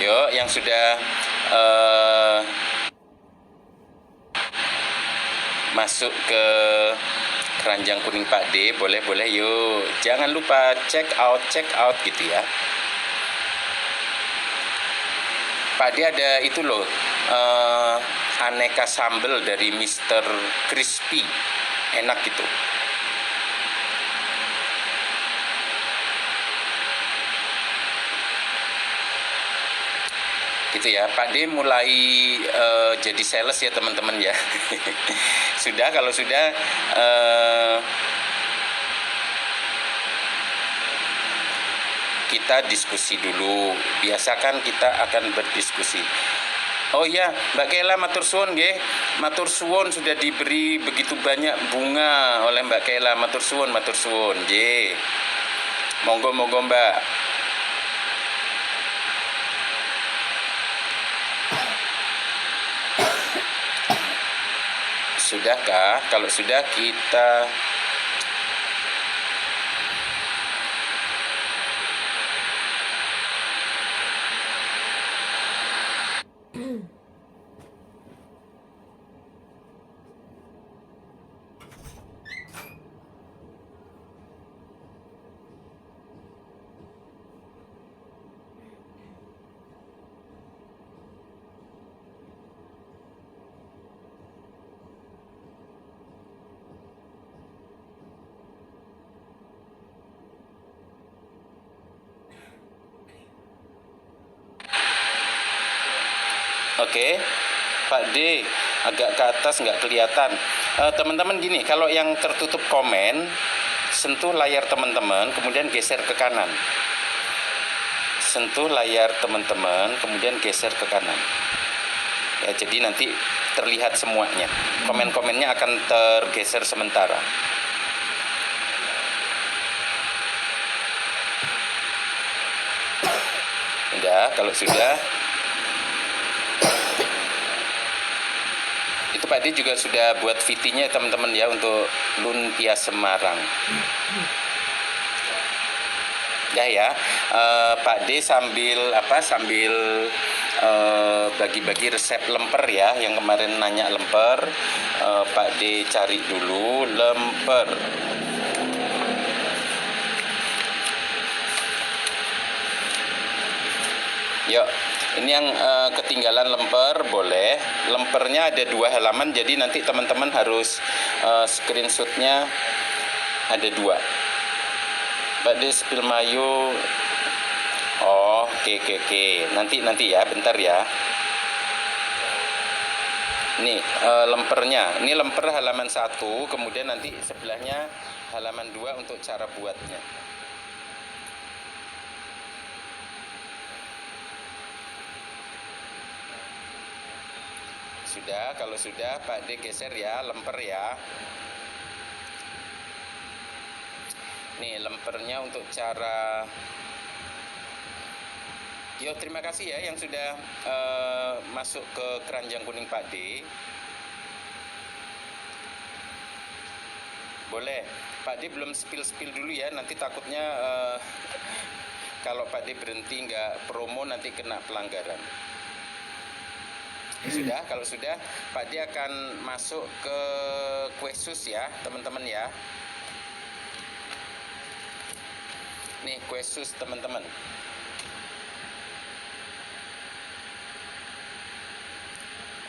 Yuk, yang sudah masuk ke keranjang kuning Pak D, boleh yuk. Jangan lupa check out gitu ya. Pak D ada itu loh, aneka sambal dari Mr. Crispy, enak gitu. Gitu ya, Pak D mulai jadi sales ya teman-teman ya. Sudah, kalau sudah kita diskusi dulu. Biasakan kita akan berdiskusi. Oh iya, Mbak Kela matur suwun nggih. Matur suwun sudah diberi begitu banyak bunga oleh Mbak Kela. Matur suwun nggih. Monggo Mbak. Sudahkah? Kalau sudah kita Oke, Pak D agak ke atas nggak kelihatan. Teman-teman gini, kalau yang tertutup komen, sentuh layar teman-teman, kemudian geser ke kanan. Sentuh layar teman-teman, kemudian geser ke kanan. Ya, jadi nanti terlihat semuanya. Komen-komennya akan tergeser sementara. Udah, kalau sudah. Itu Pak D juga sudah buat VT-nya teman-teman ya untuk Lumpia Semarang. Ya, Pak D sambil bagi-bagi resep lemper ya, yang kemarin nanya lemper. Pak D cari dulu lemper. Yuk, ini yang ketinggalan lemper boleh. Lempernya ada 2 halaman, jadi nanti teman-teman harus screenshotnya ada 2. Pak D spill mayo. Oh, oke. Nanti ya, bentar ya. Ini lempernya. Ini lemper halaman 1, kemudian nanti sebelahnya halaman 2 untuk cara buatnya. Sudah, kalau sudah Pak D geser ya, lemper ya. Nih lempernya untuk cara. Yo, terima kasih ya yang sudah masuk ke keranjang kuning Pak D. Boleh, Pak D belum spill dulu ya, nanti takutnya kalau Pak D berhenti nggak promo nanti kena pelanggaran. Sudah, kalau sudah Pak D akan masuk ke kue sus ya teman-teman ya. Nih kue sus teman-teman.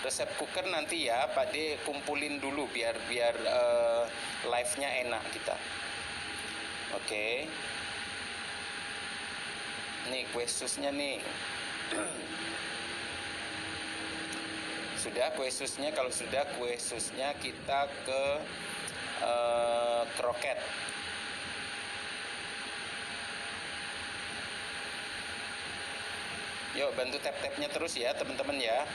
Resep cooker nanti ya Pak D kumpulin dulu biar live-nya enak kita. Oke. Nih kue susnya nih. Sudah kue susnya, kalau sudah kue susnya kita ke kroket. Yuk bantu tap-tapnya terus ya teman-teman ya.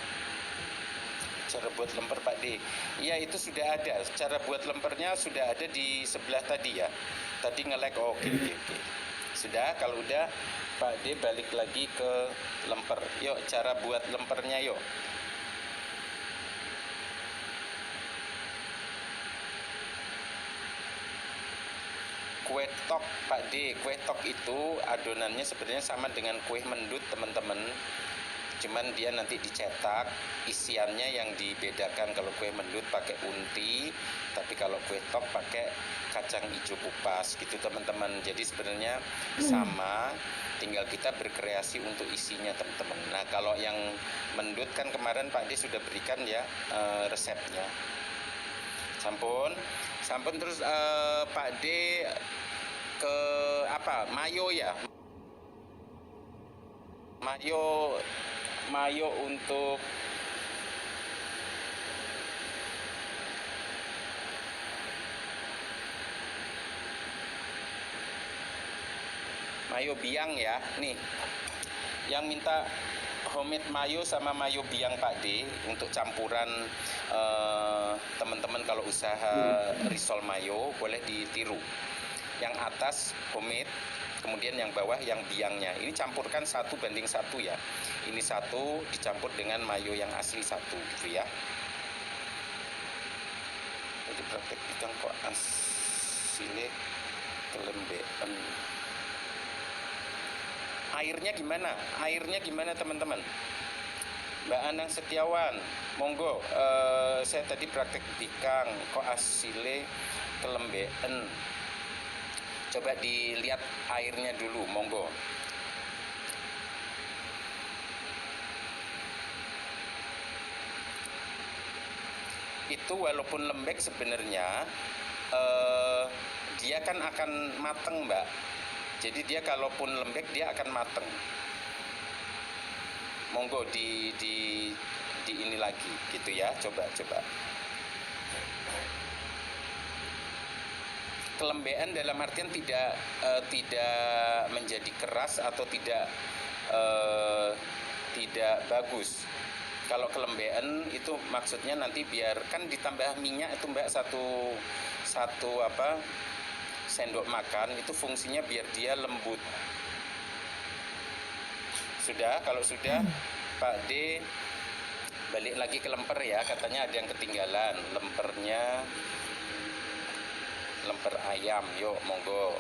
Cara buat lemper Pak D. Iya itu sudah ada. Cara buat lempernya sudah ada di sebelah tadi ya. Tadi nge-lag. Oke. Sudah, kalau udah Pak D balik lagi ke lemper. Yuk cara buat lempernya yuk. Kue tok Pak D, kue tok itu adonannya sebenarnya sama dengan kue mendut teman-teman. cuman dia nanti dicetak, isiannya yang dibedakan. Kalau kue mendut pakai unti, tapi kalau kue tok pakai kacang hijau kupas gitu teman-teman. Jadi sebenarnya sama, tinggal kita berkreasi untuk isinya teman-teman. Nah kalau yang mendut kan kemarin Pak D sudah berikan ya resepnya. Sampun terus Pak D ke apa, mayo ya, mayo untuk mayo biang ya. Nih yang minta homemade mayo sama mayo biang Pak D untuk campuran teman-teman kalau usaha risol mayo boleh ditiru. Yang atas homemade, kemudian yang bawah yang biangnya. Ini campurkan 1:1 ya. Ini 1 dicampur dengan mayo yang asli 1 gitu ya. Jadi praktek ikan kok asli kelembean. Airnya gimana? Airnya gimana teman-teman? Mbak Anang Setiawan, monggo. Saya tadi praktek bikang kok asile kelembean. Coba dilihat airnya dulu, monggo. Itu walaupun lembek sebenarnya dia kan akan mateng Mbak. Jadi dia kalaupun lembek dia akan mateng. Monggo di ini lagi gitu ya, coba. Kelembean dalam artian tidak menjadi keras atau tidak bagus. Kalau kelembean itu maksudnya nanti biarkan ditambah minyak itu Mbak satu sendok makan, itu fungsinya biar dia lembut. Sudah, kalau sudah Pak D balik lagi ke lemper ya, katanya ada yang ketinggalan lempernya. Lemper ayam, yuk monggo.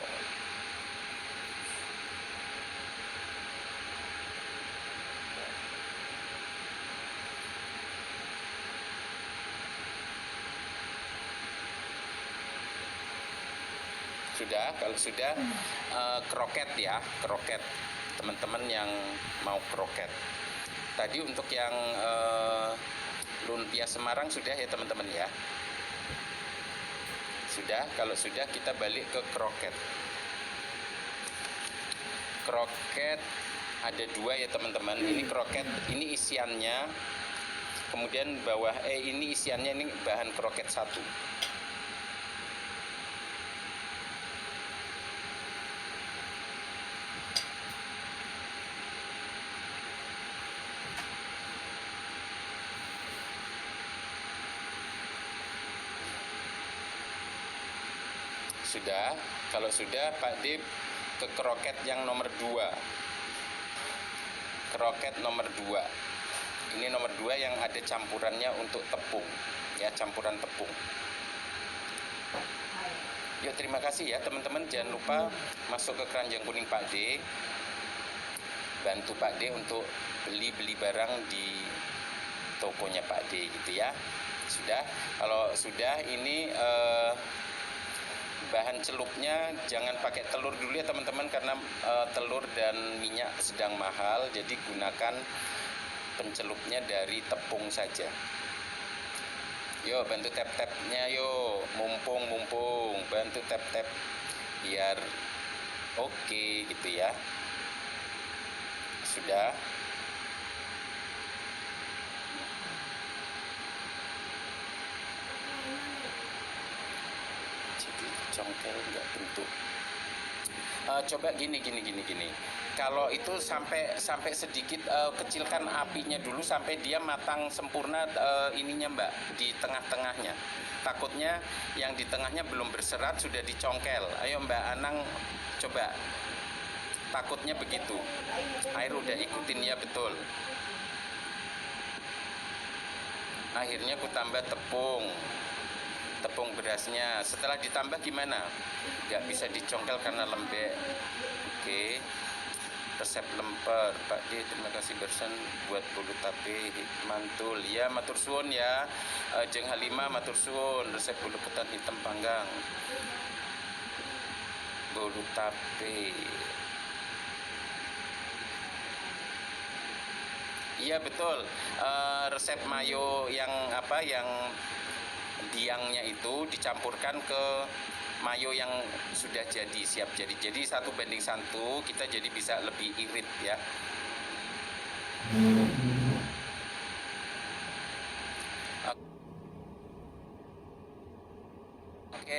Sudah, kalau sudah kroket ya, kroket. Teman-teman yang mau kroket. Tadi untuk yang lumpia Semarang sudah ya teman-teman ya. Sudah, kalau sudah kita balik ke kroket. Kroket ada 2 ya teman-teman. Ini kroket, ini isiannya. Kemudian bawah ini isiannya, ini bahan kroket 1. Sudah, kalau sudah Pak D ke kroket yang nomor 2. Kroket nomor 2. Ini nomor 2 yang ada campurannya untuk tepung. Ya, campuran tepung. Yuk, terima kasih ya teman-teman. Jangan lupa masuk ke keranjang kuning Pak D. Bantu Pak D untuk beli barang di tokonya Pak D gitu ya. Sudah, kalau sudah ini bahan celupnya jangan pakai telur dulu ya teman-teman, karena telur dan minyak sedang mahal. Jadi gunakan pencelupnya dari tepung saja. Yuk bantu tap-tapnya yuk, mumpung bantu tap-tap biar oke gitu ya. Sudah. Congkel nggak bentuk. Coba gini. Kalau itu sampai sedikit kecilkan apinya dulu sampai dia matang sempurna ininya Mbak, di tengah-tengahnya. Takutnya yang di tengahnya belum berserat sudah dicongkel. Ayo Mbak Anang coba. Takutnya begitu. Air udah ikutin ya, betul. Akhirnya aku tambah tepung berasnya. Setelah ditambah gimana? Nggak bisa dicongkel karena lembek. Oke. resep lemper. Pak D, terima kasih bersan buat bolu tape mantul. Ya, matur suwun ya. Jeng Halimah matur suwun resep bolu ketan hitam panggang. Bolu tape. Iya betul. Resep mayo yang apa yang biangnya itu dicampurkan ke mayo yang sudah jadi, siap jadi. Jadi 1:1 kita jadi bisa lebih irit ya. Oke,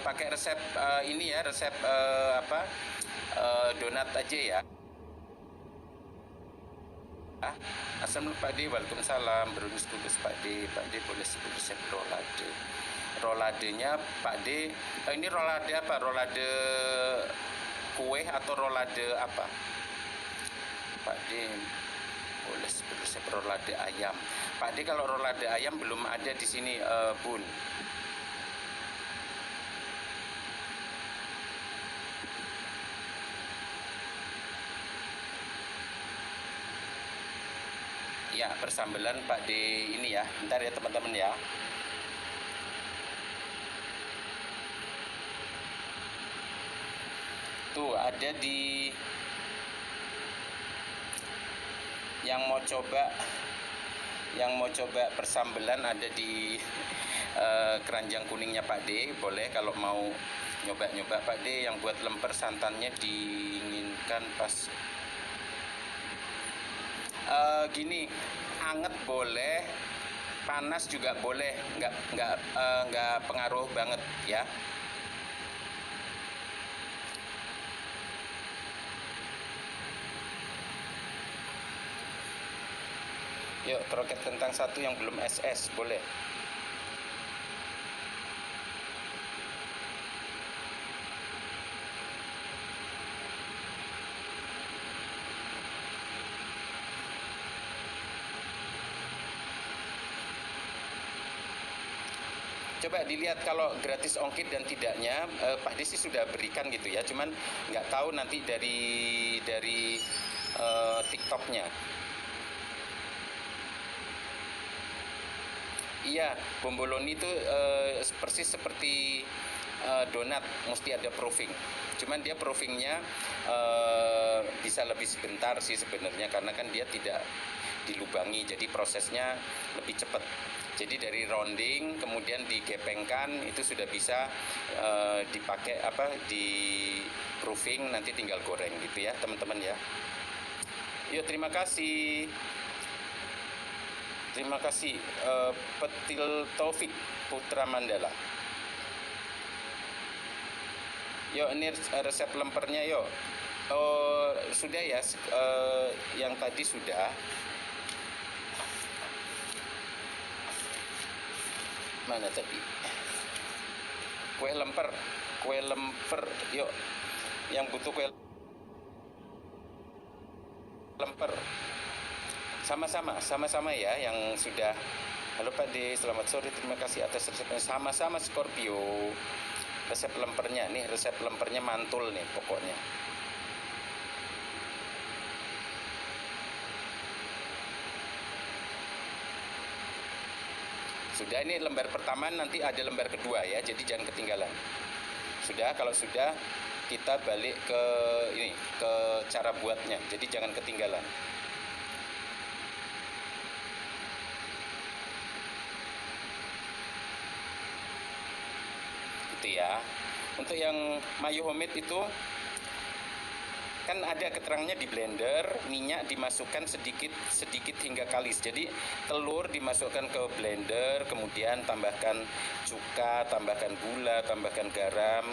pakai resep ini ya, resep donat aja ya. Assalamualaikum Pak D, waalaikumsalam. Berunus kudus Pak D. Pak D boleh sebut resep rolade. Roladenya Pak D, ini rolade apa? Rolade kue atau rolade apa? Pak D boleh sebut resep rolade ayam. Pak D, kalau rolade ayam belum ada di sini, Bun. Ya, persambelan Pak D ini ya. Bentar ya teman-teman ya. Tuh ada di yang mau coba persambelan ada di keranjang kuningnya Pak D. Boleh kalau mau nyoba-nyoba Pak D. Yang buat lemper santannya diinginkan pas gini, anget boleh, panas juga boleh, nggak pengaruh banget ya. Yuk, kroket kentang 1 yang belum SS boleh. Coba dilihat kalau gratis ongkir dan tidaknya, Pak Desi sudah berikan gitu ya, cuman nggak tahu nanti dari TikToknya. Iya, bomboloni itu persis seperti donat, mesti ada proofing. Cuman dia proofingnya bisa lebih sebentar sih sebenarnya, karena kan dia tidak dilubangi, jadi prosesnya lebih cepat. Jadi dari rounding kemudian digepengkan itu sudah bisa dipakai di proofing, nanti tinggal goreng gitu ya teman-teman ya. Yuk, terima kasih. Terima kasih Petil Taufik Putra Mandala. Yuk, ini resep lempernya yuk. Sudah ya, yang tadi sudah. Mana tadi? Kue lemper, yuk. Yang butuh kue lemper. Sama-sama ya yang sudah. Halo Pak D, selamat sore, terima kasih atas resepnya. Sama-sama Scorpio. Resep lempernya nih, resep lempernya mantul nih pokoknya. Sudah, ini lembar pertama, nanti ada lembar kedua ya, jadi jangan ketinggalan. Sudah, kalau sudah kita balik ke ini, ke cara buatnya, jadi jangan ketinggalan. Gitu ya. Untuk yang mayo homemade itu kan ada keterangannya di blender, minyak dimasukkan sedikit hingga kalis. Jadi telur dimasukkan ke blender, kemudian tambahkan cuka, tambahkan gula, tambahkan garam,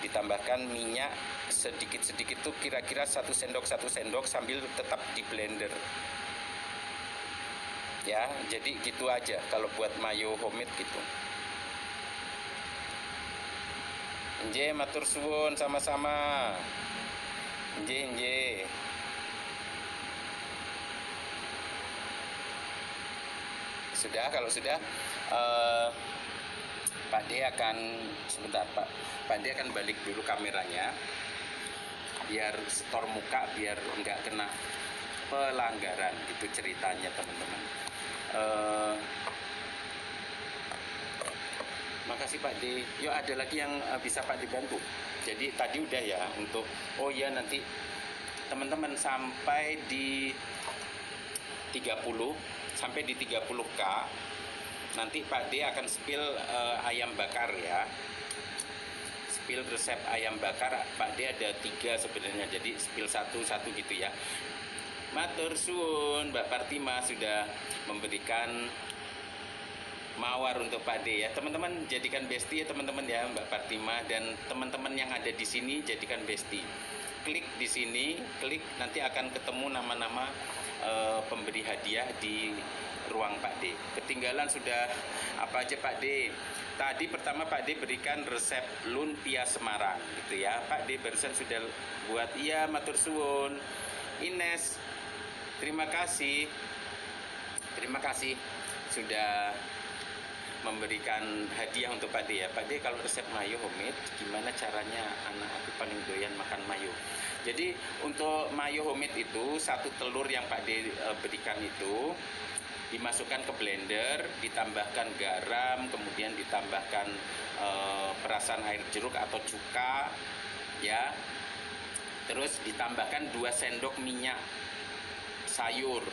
ditambahkan minyak sedikit tuh kira-kira 1 sendok sambil tetap di blender. Ya, jadi gitu aja kalau buat mayo homemade gitu. Nje, matur suwun, sama-sama. Nje. Sudah, kalau sudah Pak D akan sebentar, Pak D akan balik dulu kameranya. biar setor muka, biar nggak kena pelanggaran, gitu ceritanya teman-teman. Makasih Pak D. Yuk, ada lagi yang bisa Pak D bantu. Jadi tadi udah ya untuk, oh ya, nanti teman-teman sampai di 30 30K nanti Pak D akan spill ayam bakar ya. Spill resep ayam bakar Pak D ada 3 sebenarnya, jadi spill satu gitu ya. Matur suwun, Mbak Partima sudah memberikan mawar untuk Pak D ya. Teman-teman jadikan bestie ya teman-teman ya, Mbak Partima dan teman-teman yang ada di sini jadikan bestie. Klik di sini, klik nanti akan ketemu nama-nama pemberi hadiah di ruang Pak D. Ketinggalan sudah apa aja Pak D? Tadi pertama Pak D berikan resep lumpia Semarang gitu ya. Pak D barusan sudah buat, iya matur suwun. Ines, terima kasih sudah memberikan hadiah untuk Pak D ya. Pak D, kalau resep mayo homemade gimana caranya? Anak aku paling doyan makan mayo. Jadi untuk mayo homemade itu 1 telur yang Pak D berikan itu dimasukkan ke blender, ditambahkan garam, kemudian ditambahkan perasan air jeruk atau cuka ya. Terus ditambahkan 2 sendok minyak sayur.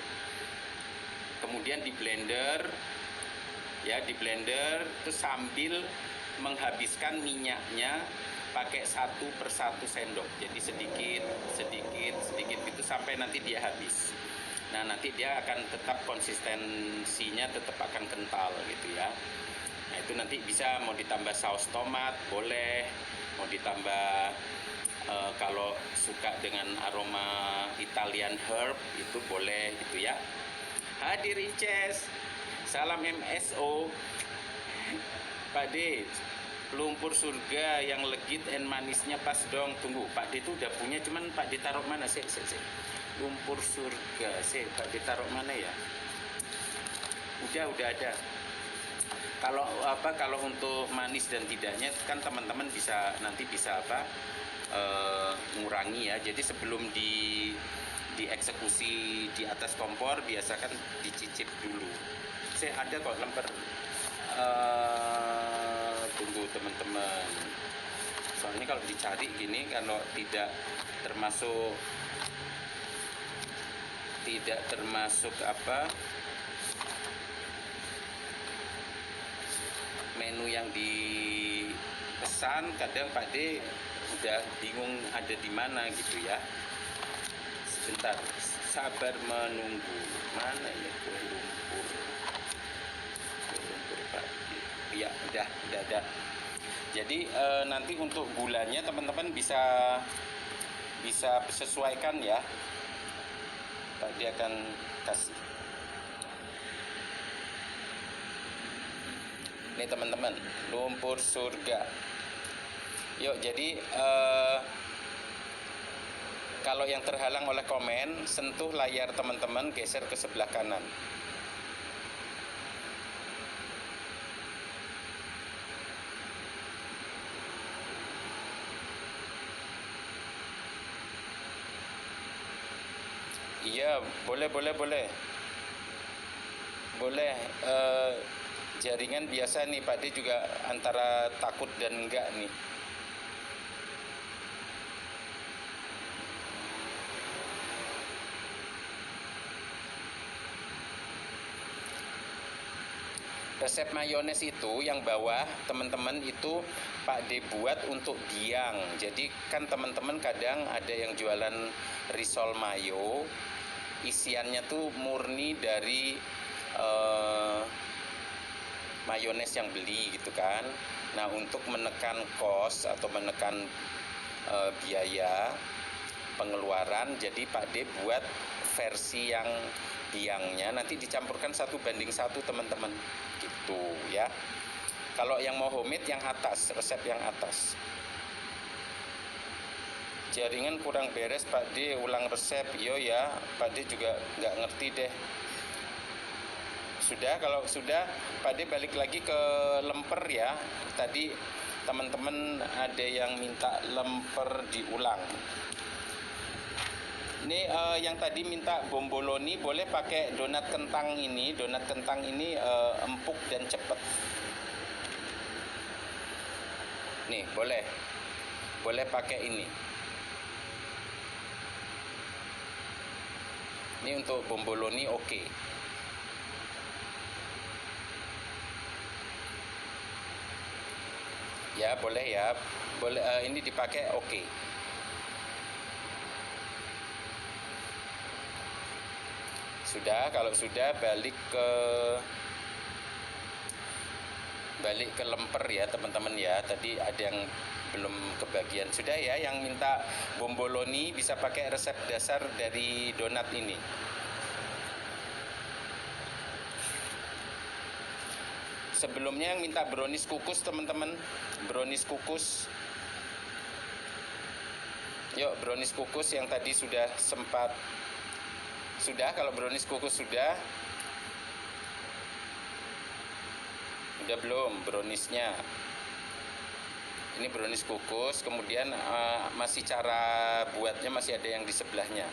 Kemudian di blender ya, di blender terus sambil menghabiskan minyaknya pakai 1 per 1 sendok. Jadi sedikit gitu sampai nanti dia habis. Nah, nanti dia akan tetap konsistensinya tetap akan kental gitu ya. Nah, itu nanti bisa mau ditambah saus tomat boleh, mau ditambah kalau suka dengan aroma Italian herb itu boleh gitu ya. Hadir Inces, salam MSO. Pak D, lumpur surga yang legit and manisnya pas dong. Tunggu, Pak D itu udah punya, cuman Pak D taruh mana sih? Lumpur surga sih, Pak D taruh mana ya? Udah ada. Kalau untuk manis dan tidaknya kan teman-teman bisa nanti bisa ngurangi ya. Jadi sebelum dieksekusi di atas kompor biasakan dicicip dulu. Saya ada kok lemper. Tunggu teman-teman. Soalnya kalau dicari gini, kalau tidak termasuk menu yang dipesan, kadang Pak D udah bingung ada di mana gitu ya. Sebentar, sabar menunggu. Mana ya kue lumpur Pak D? Ya udah. Jadi nanti untuk gulanya teman-teman bisa sesuaikan ya. Pak D akan kasih. Ini teman-teman, lumpur surga. Yuk, jadi kalau yang terhalang oleh komen, sentuh layar teman-teman, geser ke sebelah kanan. Iya, boleh. Jaringan biasa nih Pak D juga antara takut dan enggak nih. Resep mayones itu yang bawah teman-teman itu Pak D buat untuk biang. Jadi kan teman-teman kadang ada yang jualan risol mayo, isiannya tuh murni dari mayones yang beli gitu kan. Nah, untuk menekan kos atau menekan biaya pengeluaran, jadi Pak D buat versi yang biangnya nanti dicampurkan 1:1 teman-teman gitu ya. Kalau yang mau homemade yang atas, resep yang atas. Jaringan kurang beres Pak D, ulang resep. Yo ya, Pak D juga nggak ngerti deh. Kalau sudah Pak D balik lagi ke lemper ya. Tadi teman-teman ada yang minta lemper diulang. Ini yang tadi minta bomboloni boleh pakai donat kentang ini. Donat kentang ini empuk dan cepet. Nih boleh pakai ini. Ini untuk bomboloni oke. Ya boleh ya, boleh ini dipakai oke. Sudah, kalau sudah balik ke lemper ya teman-teman ya. Tadi ada yang belum kebagian. Sudah ya, yang minta bomboloni bisa pakai resep dasar dari donat ini. Sebelumnya yang minta brownies kukus teman-teman, brownies kukus. Yuk brownies kukus yang tadi sudah sempat. Sudah, kalau brownies kukus sudah. Udah belum browniesnya? Ini brownies kukus, kemudian masih cara buatnya masih ada yang di sebelahnya.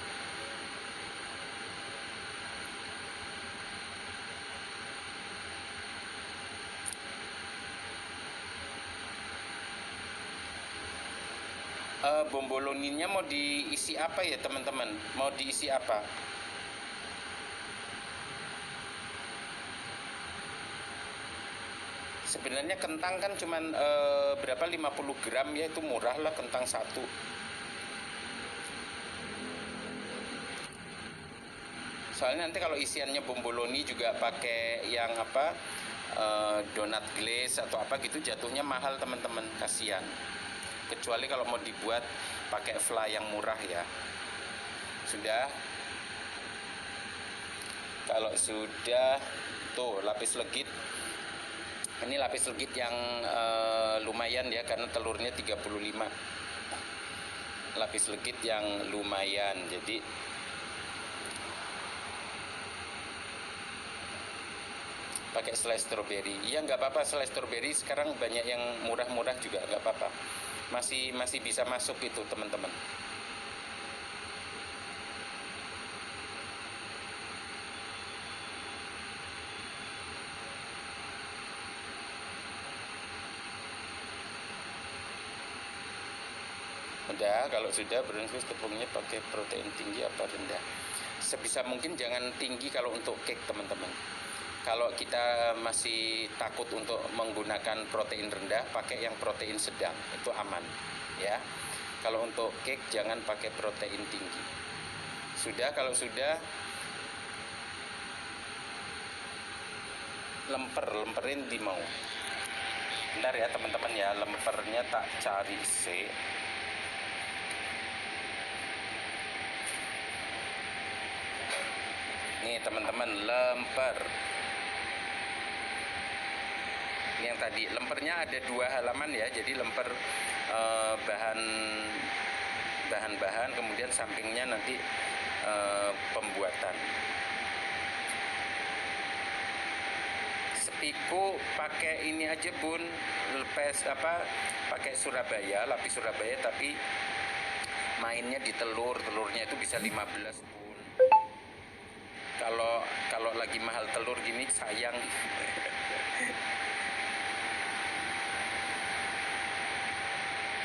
Bomboloninya mau diisi apa ya teman-teman? Mau diisi apa? Sebenarnya kentang kan cuman berapa 50 gram ya, itu murah lah kentang satu. Soalnya nanti kalau isiannya bomboloni juga pakai yang apa donat glaze atau apa gitu jatuhnya mahal teman-teman, kasihan. Kecuali kalau mau dibuat pakai fly yang murah ya. Sudah. Kalau sudah, tuh lapis legit. Ini lapis legit yang lumayan ya, karena telurnya 35. Lapis legit yang lumayan, jadi pakai selai stroberi. Iya nggak apa-apa, selai stroberi sekarang banyak yang murah-murah juga, nggak apa-apa. Masih bisa masuk itu teman-teman. Udah, kalau sudah berarti tepungnya pakai protein tinggi apa rendah. Sebisa mungkin jangan tinggi kalau untuk cake teman-teman. Kalau kita masih takut untuk menggunakan protein rendah, pakai yang protein sedang, itu aman ya. Kalau untuk cake jangan pakai protein tinggi. Sudah, kalau sudah lemperin di mau. Bentar ya teman-teman ya, lempernya tak cari C. Nih teman-teman, lemper. Ini yang tadi, lempernya ada 2 halaman ya, jadi lemper bahan-bahan, kemudian sampingnya nanti pembuatan. Sepiku pakai ini aja bun, pakai Surabaya, lapis Surabaya, tapi mainnya di telurnya itu bisa 15 bun. Kalau lagi mahal telur gini sayang.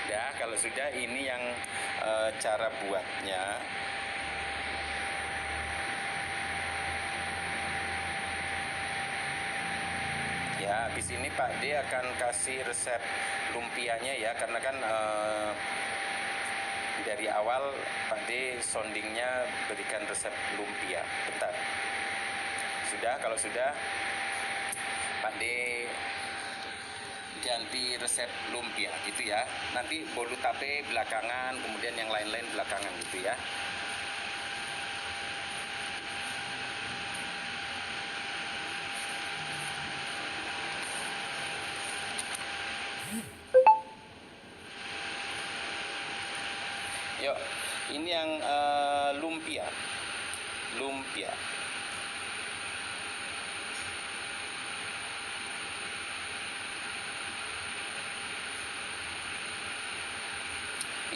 Ya, kalau sudah ini yang cara buatnya. Ya, habis ini Pak D akan kasih resep lumpianya ya, karena kan dari awal Pak D soundingnya berikan resep lumpia. Bentar. Sudah, kalau sudah Pak D ganti resep lumpia gitu ya. Nanti bolu tape belakangan, kemudian yang lain-lain belakangan gitu ya. Yuk, ini yang lumpia.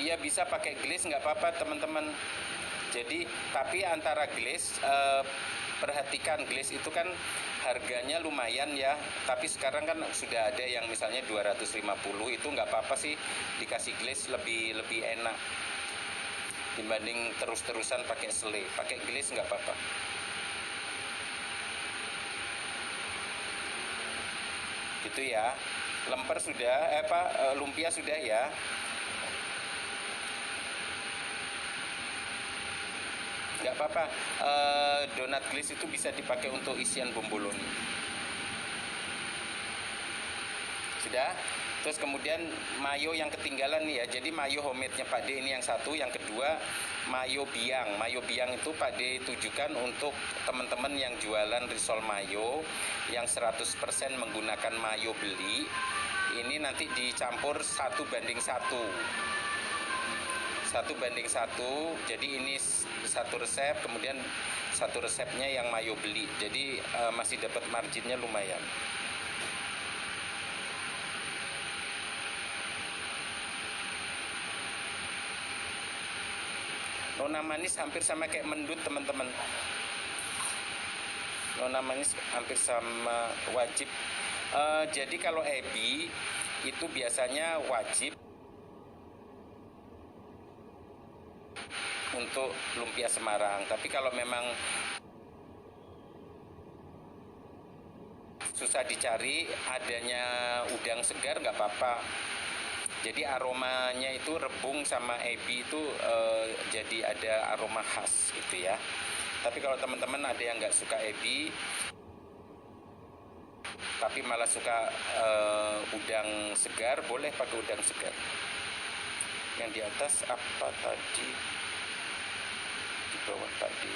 Iya bisa pakai glaze nggak apa-apa teman-teman. Jadi tapi antara glaze, perhatikan glaze itu kan harganya lumayan ya, tapi sekarang kan sudah ada yang misalnya 250, itu nggak apa-apa sih dikasih glaze, lebih enak dibanding terus-terusan pakai selai. Pakai glaze nggak apa-apa. Gitu ya. Lemper sudah, lumpia sudah ya. Nggak apa-apa, donat glaze itu bisa dipakai untuk isian bomboloni. Sudah. Terus kemudian mayo yang ketinggalan nih ya. Jadi mayo homemade-nya Pak D ini yang satu. Yang kedua mayo biang. Mayo biang itu Pak D tujukan untuk teman-teman yang jualan risol mayo yang 100% menggunakan mayo beli. Ini nanti dicampur 1:1. 1:1. Jadi ini satu resep, kemudian satu resepnya yang mayo beli. Jadi masih dapat marginnya lumayan. Nona manis hampir sama kayak mendut teman-teman. Nona manis hampir sama wajib. Jadi kalau ebi itu biasanya wajib untuk lumpia Semarang. Tapi kalau memang susah dicari, adanya udang segar nggak apa-apa. Jadi aromanya itu rebung sama ebi itu jadi ada aroma khas gitu ya. Tapi kalau teman-teman ada yang nggak suka ebi, tapi malah suka udang segar, boleh pakai udang segar. Yang di atas apa tadi? Di bawah tadi.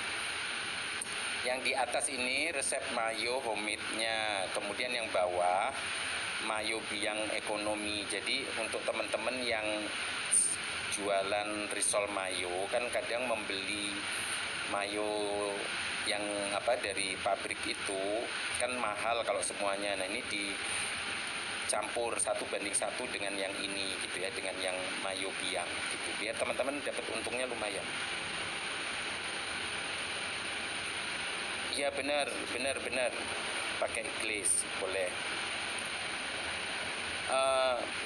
Yang di atas ini resep mayo homemade-nya. Kemudian yang bawah mayo biang ekonomi. Jadi untuk teman-teman yang jualan risol mayo kan kadang membeli mayo yang dari pabrik itu kan mahal kalau semuanya. Nah ini dicampur 1:1 dengan yang ini gitu ya, dengan yang mayo biang gitu. Biar teman-teman dapat untungnya lumayan. Iya benar. Pakai glaze boleh.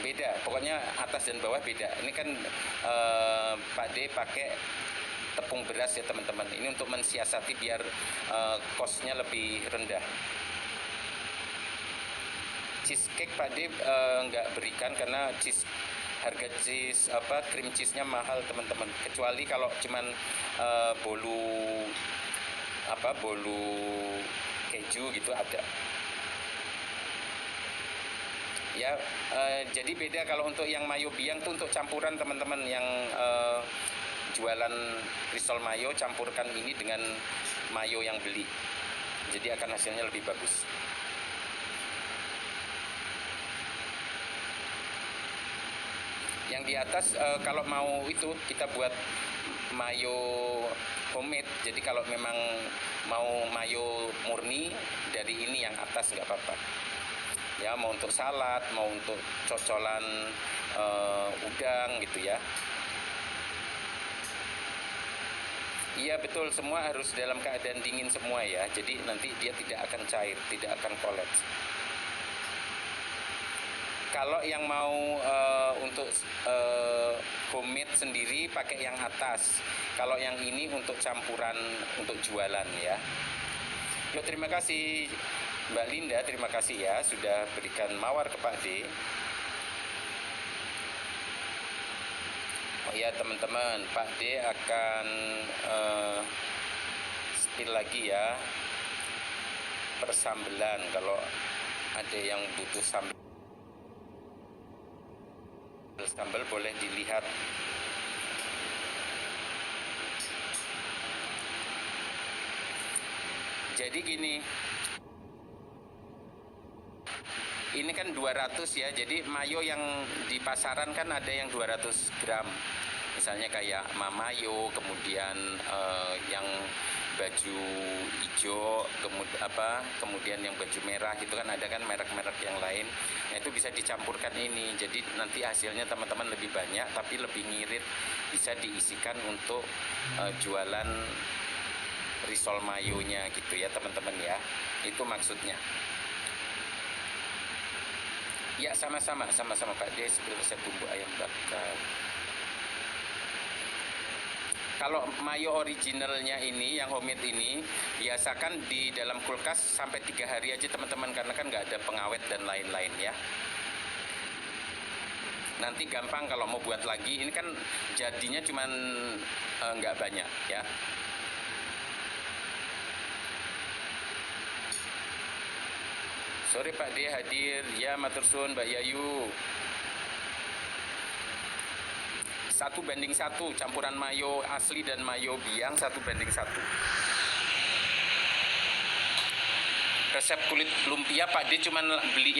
Beda, pokoknya atas dan bawah beda. Ini kan Pak D pakai tepung beras ya teman-teman. Ini untuk mensiasati biar cost-nya lebih rendah. Cheesecake Pak D nggak berikan karena harga cream cheese-nya mahal teman-teman. Kecuali kalau cuman bolu keju gitu ada. Ya, jadi beda kalau untuk yang mayo biang tuh untuk campuran teman-teman yang jualan risol mayo, campurkan ini dengan mayo yang beli. Jadi akan hasilnya lebih bagus. Yang di atas kalau mau itu kita buat mayo homemade. Jadi kalau memang mau mayo murni dari ini yang atas nggak apa-apa. Ya mau untuk salad, mau untuk cocolan udang gitu ya. Iya betul, semua harus dalam keadaan dingin semua ya. Jadi nanti dia tidak akan cair, tidak akan kolaps. Kalau yang mau untuk homemade sendiri pakai yang atas. Kalau yang ini untuk campuran untuk jualan ya. Yuk terima kasih Mbak Linda, terima kasih ya sudah berikan mawar ke Pak D. Oh ya teman-teman, Pak D akan spill lagi ya persambelan. Kalau ada yang butuh sambal boleh dilihat. Jadi gini, ini kan 200 ya, jadi mayo yang di pasaran kan ada yang 200 gram. Misalnya kayak Mamayo, kemudian yang baju hijau, kemudian yang baju merah gitu kan, ada kan merek-merek yang lain. Nah itu bisa dicampurkan ini, jadi nanti hasilnya teman-teman lebih banyak tapi lebih ngirit, bisa diisikan untuk jualan risol mayonya gitu ya teman-teman ya. Itu maksudnya. Ya sama-sama Pak Des, resep bumbu ayam bakar. Kalau mayo originalnya ini, yang homemade ini, biasakan di dalam kulkas sampai 3 hari aja teman-teman, karena kan nggak ada pengawet dan lain-lain ya. Nanti gampang kalau mau buat lagi, ini kan jadinya cuman nggak banyak ya. Sore Pak D hadir, ya matur suwun Mbak Yayu. 1:1 campuran mayo asli dan mayo biang 1:1. Resep kulit lumpia Pak D cuman beli